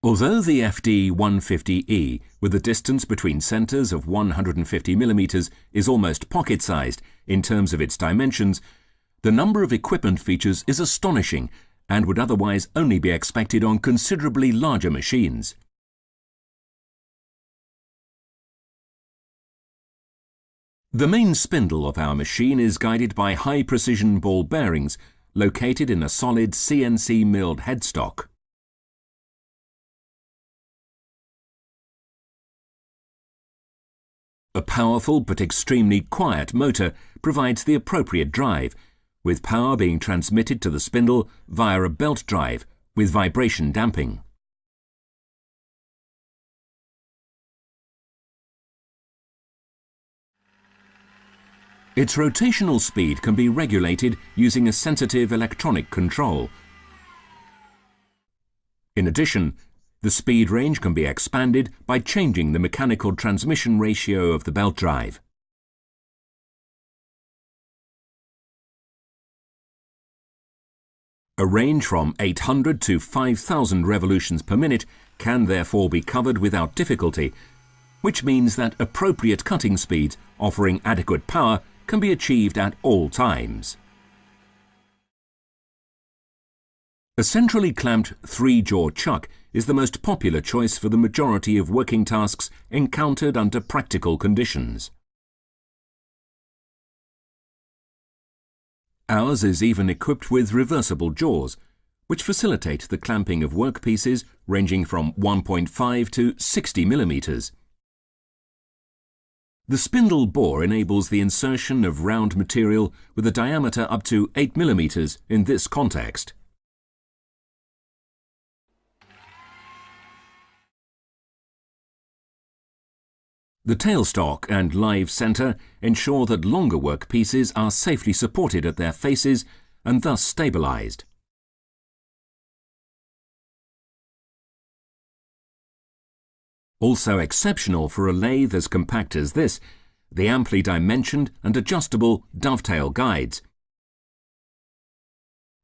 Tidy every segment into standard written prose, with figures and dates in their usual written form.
Although the FD150E, with a distance between centres of 150 mm, is almost pocket-sized in terms of its dimensions, the number of equipment features is astonishing and would otherwise only be expected on considerably larger machines. The main spindle of our machine is guided by high-precision ball bearings located in a solid CNC milled headstock. A powerful but extremely quiet motor provides the appropriate drive, with power being transmitted to the spindle via a belt drive with vibration damping. Its rotational speed can be regulated using a sensitive electronic control. In addition, the speed range can be expanded by changing the mechanical transmission ratio of the belt drive. A range from 800 to 5,000 revolutions per minute can therefore be covered without difficulty, which means that appropriate cutting speeds offering adequate power can be achieved at all times. A centrally clamped three-jaw chuck is the most popular choice for the majority of working tasks encountered under practical conditions. Ours is even equipped with reversible jaws, which facilitate the clamping of workpieces ranging from 1.5 to 60 mm. The spindle bore enables the insertion of round material with a diameter up to 8 mm in this context. The tailstock and live centre ensure that longer workpieces are safely supported at their faces and thus stabilised. Also exceptional for a lathe as compact as this, the amply dimensioned and adjustable dovetail guides.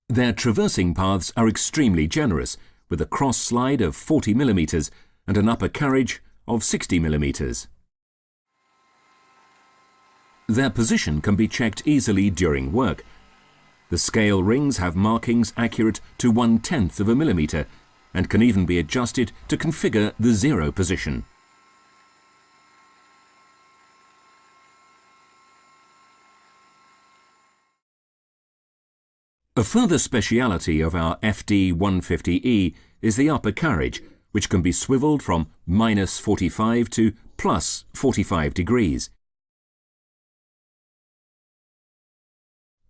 Their traversing paths are extremely generous, with a cross slide of 40 mm and an upper carriage of 60 mm. Their position can be checked easily during work. The scale rings have markings accurate to 1/10 of a millimetre and can even be adjusted to configure the zero position. A further speciality of our FD150E is the upper carriage, which can be swivelled from -45 to +45 degrees.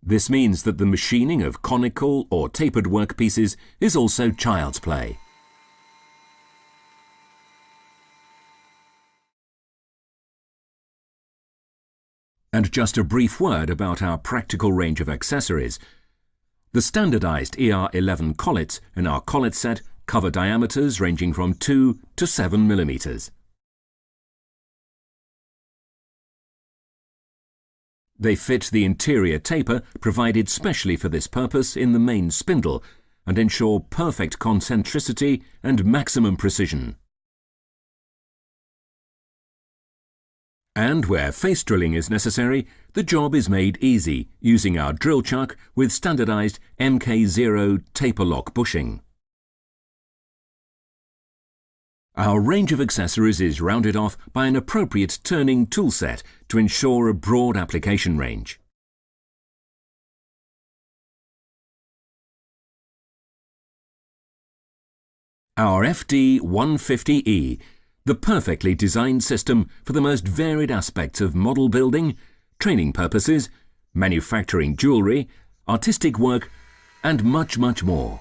This means that the machining of conical or tapered workpieces is also child's play. And just a brief word about our practical range of accessories. The standardised ER11 collets in our collet set cover diameters ranging from 2 to 7 mm. They fit the interior taper provided specially for this purpose in the main spindle and ensure perfect concentricity and maximum precision. And where face drilling is necessary, the job is made easy using our drill chuck with standardised MK0 taper lock bushing. Our range of accessories is rounded off by an appropriate turning tool set to ensure a broad application range. Our FD150E, the perfectly designed system for the most varied aspects of model building, training purposes, manufacturing jewellery, artistic work, and much, much more.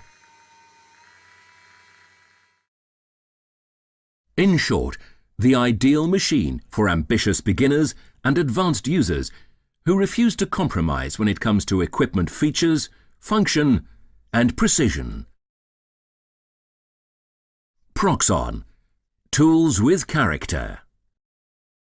In short, the ideal machine for ambitious beginners and advanced users who refuse to compromise when it comes to equipment features, function, and precision. Proxon. Tools with character.